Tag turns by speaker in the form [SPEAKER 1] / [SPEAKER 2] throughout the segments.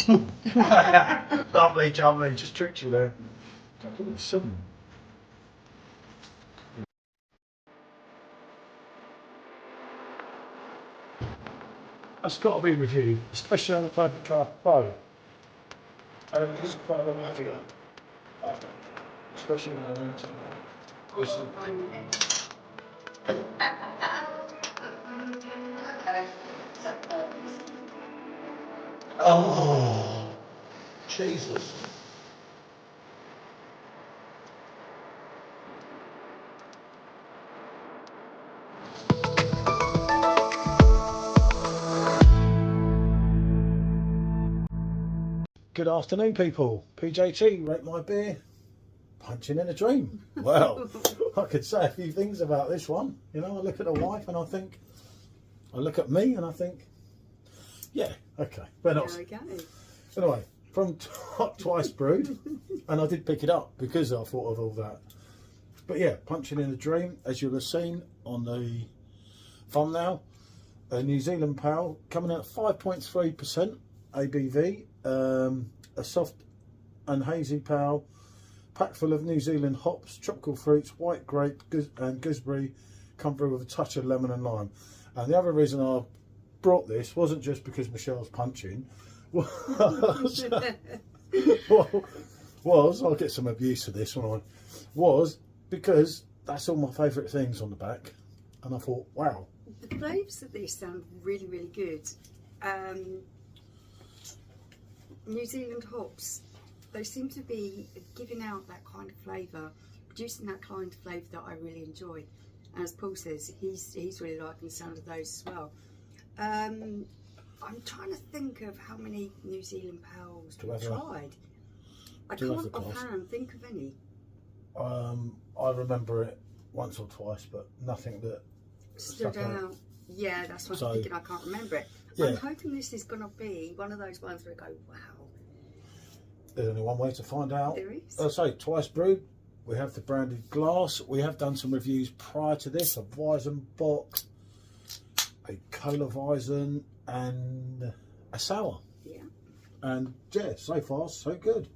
[SPEAKER 1] Lovely, jubbly, just tricked you there. Sudden. That's got to be reviewed, especially on the Flavor Craft Pro. This is quite a lot heavier. Especially when I went to oh, Jesus. Good afternoon, people. PJT, rate my beer. Punching in a dream. Well, I could say a few things about this one. You know, I look at the wife and I think, I look at me and I think, yeah, okay. But not.
[SPEAKER 2] There we go.
[SPEAKER 1] Anyway, from Twice Brewed, and I did pick it up because I thought of all that. But yeah, Punching in a Dream, as you'll have seen on the thumbnail, a New Zealand Pale coming out 5.3% ABV, a soft and hazy pale, packed full of New Zealand hops, tropical fruits, white grape and gooseberry, come through with a touch of lemon and lime. And the other reason I brought this wasn't just because Michelle's punching, was I'll get some abuse for this one, was because that's all my favourite things on the back, and I thought, wow.
[SPEAKER 2] The flavours of these sound really, really good. New Zealand hops, they seem to be giving out that kind of flavour, producing that kind of flavour that I really enjoy. And as Paul says, he's really liking the sound of those as well. I'm trying to think of how many New Zealand pales we've tried. I can't offhand think of any.
[SPEAKER 1] I remember it once or twice, but nothing that
[SPEAKER 2] stood out. Yeah, that's what I'm thinking. I can't remember it. Yeah. I'm hoping this is going to be one of those ones where I go, wow.
[SPEAKER 1] There's only one way to find out.
[SPEAKER 2] There is.
[SPEAKER 1] I'll say Twice Brewed. We have the branded glass. We have done some reviews prior to this of Weizenbock, a Cola Weizen, and a sour.
[SPEAKER 2] Yeah.
[SPEAKER 1] And yeah, so far so good.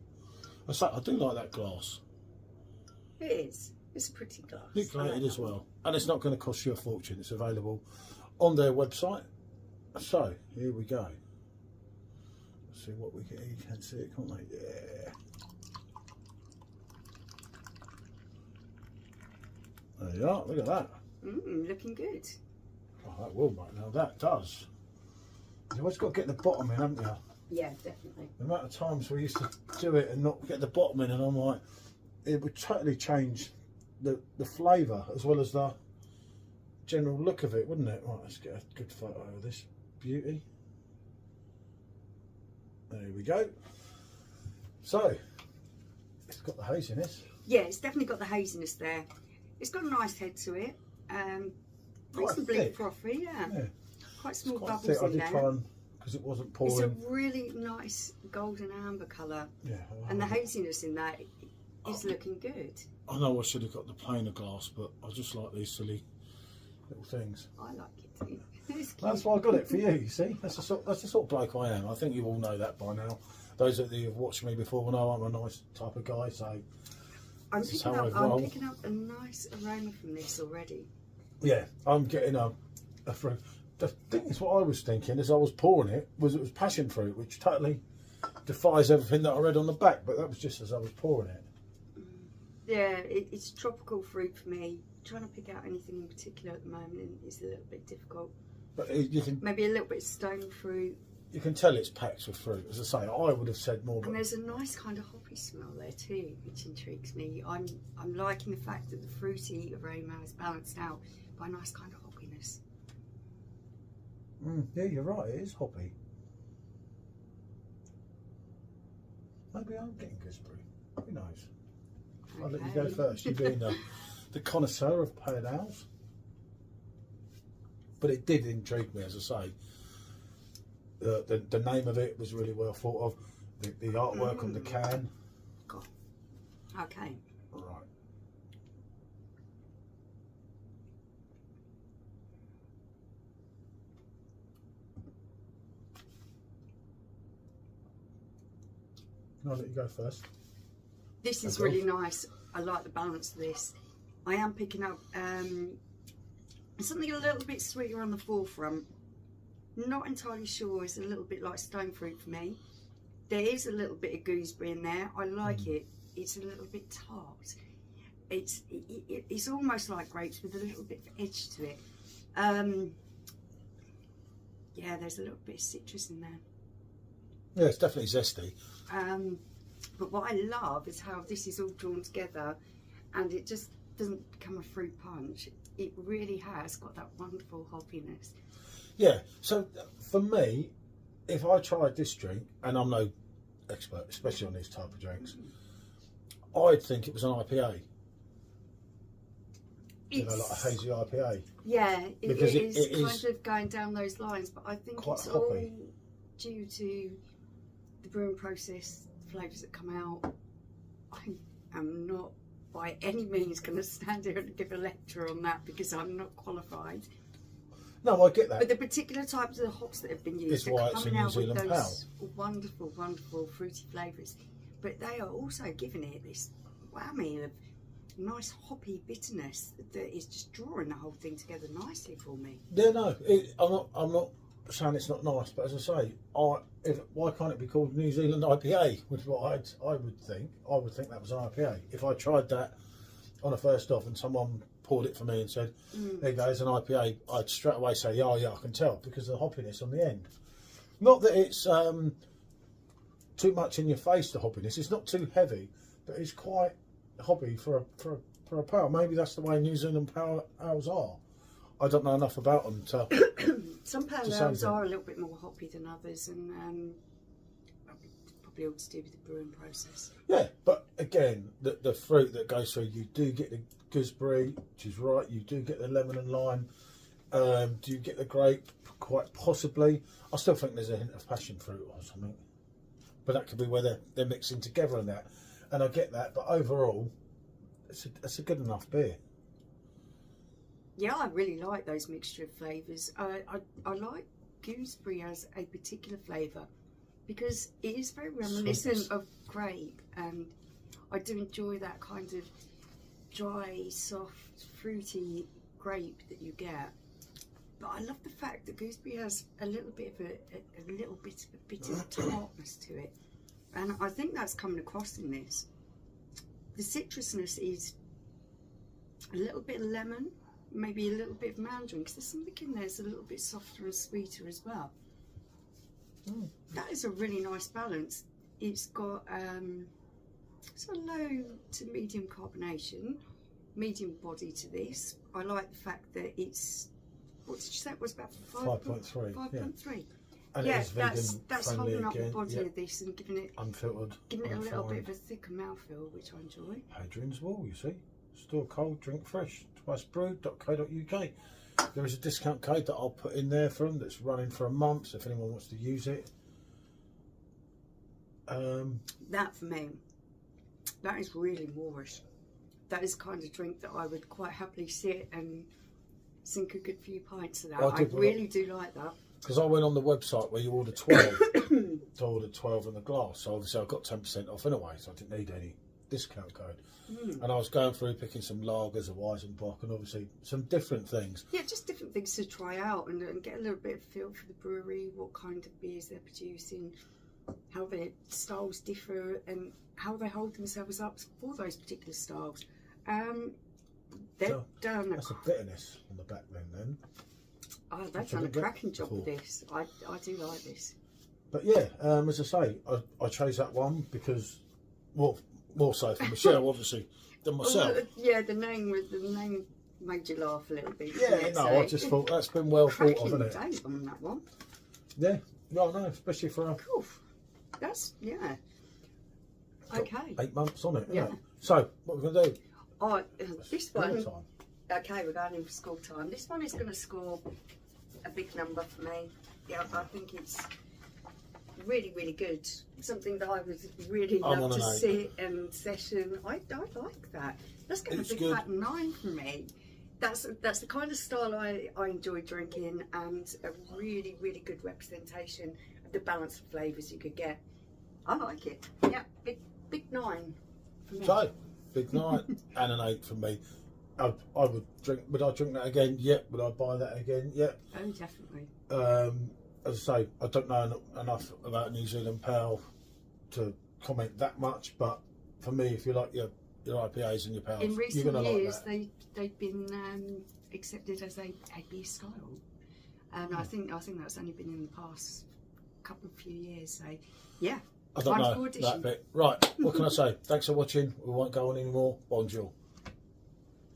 [SPEAKER 1] I do like that glass.
[SPEAKER 2] It is. It's a pretty glass.
[SPEAKER 1] Nucleated as well, and it's not going to cost you a fortune. It's available on their website. So here we go. Let's see what we can. You can see it, can't they? Yeah. There you are. Look at that.
[SPEAKER 2] Looking good.
[SPEAKER 1] Oh, that will, mate. Now that does. You've always got to get the bottom in, haven't you?
[SPEAKER 2] Yeah, definitely.
[SPEAKER 1] The amount of times we used to do it and not get the bottom in, and I'm like, it would totally change the flavour as well as the general look of it, wouldn't it? Right, let's get a good photo of this beauty. There we go. So, it's got the haziness.
[SPEAKER 2] Yeah, it's definitely got the haziness there. It's got a nice head to it. Reasonably frothy, yeah. Quite small bubbles in there. I did try
[SPEAKER 1] because it wasn't pouring.
[SPEAKER 2] It's a really nice golden amber colour.
[SPEAKER 1] Yeah.
[SPEAKER 2] And the haziness in that is looking good.
[SPEAKER 1] I know I should have got the plainer glass, but I just like these silly little things.
[SPEAKER 2] I like it too.
[SPEAKER 1] That's why I got it for you, you see. That's the sort of bloke I am. I think you all know that by now. Those that have watched me before know I'm a nice type of guy, so
[SPEAKER 2] I'm picking up a nice aroma from this already.
[SPEAKER 1] Yeah, I'm getting a fruit. The thing is, what I was thinking as I was pouring it was passion fruit, which totally defies everything that I read on the back, but that was just as I was pouring it.
[SPEAKER 2] Yeah, it's tropical fruit for me. Trying to pick out anything in particular at the moment is a little bit difficult.
[SPEAKER 1] But you can
[SPEAKER 2] maybe a little bit of stone fruit.
[SPEAKER 1] You can tell it's packed with fruit. As I say, I would have said more.
[SPEAKER 2] And there's a nice kind of hoppy smell there too, which intrigues me. I'm liking the fact that the fruity aroma is balanced out by a nice kind of hoppiness.
[SPEAKER 1] Yeah, you're right. It is hoppy. Maybe I'm getting gooseberry. Who knows? Okay. I'll let you go first. You being the connoisseur of pale ales. But it did intrigue me, as I say. The name of it was really well thought of. The artwork on the can.
[SPEAKER 2] God. Okay.
[SPEAKER 1] Right. I'll let you go first.
[SPEAKER 2] This is really nice. I like the balance of this. I am picking up something a little bit sweeter on the forefront. Not entirely sure. It's a little bit like stone fruit for me. There is a little bit of gooseberry in there. I like it. It's a little bit tart. It's almost like grapes with a little bit of edge to it. Yeah, there's a little bit of citrus in there.
[SPEAKER 1] Yeah, it's definitely zesty.
[SPEAKER 2] But what I love is how this is all drawn together, and it just doesn't become a fruit punch. It really has got that wonderful hoppiness.
[SPEAKER 1] Yeah, so for me, if I tried this drink, and I'm no expert, especially on these type of drinks, I'd think it was an IPA. You know, like a hazy IPA.
[SPEAKER 2] Yeah, it is
[SPEAKER 1] it
[SPEAKER 2] kind of going down those lines, but I think it's
[SPEAKER 1] hoppy.
[SPEAKER 2] all due to the brewing process, the flavours that come out. I am not by any means going to stand here and give a lecture on that because I'm not qualified.
[SPEAKER 1] No, I get that.
[SPEAKER 2] But the particular types of hops that have been used are coming out with those wonderful, wonderful fruity flavours. But they are also giving it this whammy of nice hoppy bitterness that is just drawing the whole thing together nicely for me.
[SPEAKER 1] Yeah, no, I'm not saying it's not nice, but as I say, why can't it be called New Zealand IPA? Which is what I would think. I would think that was an IPA. If I tried that on a first off and someone poured it for me and said, there you go, it's an IPA, I'd straight away say, yeah, I can tell, because of the hoppiness on the end. Not that it's too much in your face, the hoppiness. It's not too heavy, but it's quite hoppy for a pale. Maybe that's the way New Zealand pale ales are. I don't know enough about them to.
[SPEAKER 2] Some pale ales are a little bit more hoppy than others, and probably all to do with the brewing process.
[SPEAKER 1] Yeah, but again, the fruit that goes through, you do get the gooseberry, which is right. You do get the lemon and lime. Do you get the grape? Quite possibly. I still think there's a hint of passion fruit or something, but that could be where they're mixing together and that. And I get that, but overall, it's a good enough beer.
[SPEAKER 2] Yeah, I really like those mixture of flavours. I like gooseberry as a particular flavour because it is very reminiscent of grape, and I do enjoy that kind of dry, soft, fruity grape that you get. But I love the fact that gooseberry has a little bit of a bit of tartness to it. And I think that's coming across in this. The citrusness is a little bit of lemon, maybe a little bit of mandarin, because there's something in there that's a little bit softer and sweeter as well. That is a really nice balance. It's got sort of low to medium carbonation, medium body to this. I like the fact that it's, what did you say it was, about 5.3? 5.3.
[SPEAKER 1] And
[SPEAKER 2] yeah,
[SPEAKER 1] it is vegan
[SPEAKER 2] that's
[SPEAKER 1] friendly
[SPEAKER 2] holding up
[SPEAKER 1] again.
[SPEAKER 2] the body of this and giving it
[SPEAKER 1] unfiltered,
[SPEAKER 2] a little bit of a thicker mouthfeel, which I enjoy.
[SPEAKER 1] Hadrian's Wall, you see. Store cold, drink fresh. twicebrewed.co.uk. There is a discount code that I'll put in there for them that's running for a month, so if anyone wants to use it.
[SPEAKER 2] That for me, that is really Moorish. That is the kind of drink that I would quite happily sit and sink a good few pints of that. I really do like that.
[SPEAKER 1] Because I went on the website where you order 12, so I ordered 12 in the glass. So obviously I got 10% off anyway, so I didn't need any discount code. And I was going through picking some lagers, a Weizenbock, and obviously some different things.
[SPEAKER 2] Yeah, just different things to try out and get a little bit of feel for the brewery, what kind of beers they're producing, how their styles differ, and how they hold themselves up for those particular styles. They've done
[SPEAKER 1] that's a bitterness on the back then.
[SPEAKER 2] Oh, they've done a cracking job with this. I do like this.
[SPEAKER 1] But yeah, as I say, I chose that one because, well, more so for Michelle, obviously, than myself.
[SPEAKER 2] Well, yeah, the name made you laugh a little bit.
[SPEAKER 1] Yeah, no, I just thought that's been well thought of, isn't it?
[SPEAKER 2] Date on that one.
[SPEAKER 1] Yeah, no, especially for a...
[SPEAKER 2] Cool. That's, yeah. Okay.
[SPEAKER 1] 8 months on it,
[SPEAKER 2] yeah.
[SPEAKER 1] Isn't it? So, what we're going to do?
[SPEAKER 2] Oh, this one...
[SPEAKER 1] Time.
[SPEAKER 2] Okay, we're going in for school time. This one is going to score a big number for me. Yeah, I think it's really, really good. Something that I would really love to sit and session. I like that. Let's get a big fat 9 for me. That's the kind of style I enjoy drinking, and a really, really good representation of the balance of flavours you could get. I like it. Yeah, big 9 for me.
[SPEAKER 1] So, big 9 and an 8 for me. I would drink. Would I drink that again? Yep. Would I buy that again? Yep.
[SPEAKER 2] Oh, definitely.
[SPEAKER 1] As I say, I don't know enough about New Zealand Pale to comment that much, but for me, if you like your IPAs and your Pales,
[SPEAKER 2] in recent
[SPEAKER 1] you're gonna
[SPEAKER 2] years,
[SPEAKER 1] like that.
[SPEAKER 2] they've been accepted as a beer style, and I think that's only been in the past few years. So, yeah.
[SPEAKER 1] I don't know
[SPEAKER 2] Wonderful
[SPEAKER 1] that bit. Right, what can I say? Thanks for watching. We won't go on anymore. Bonjour.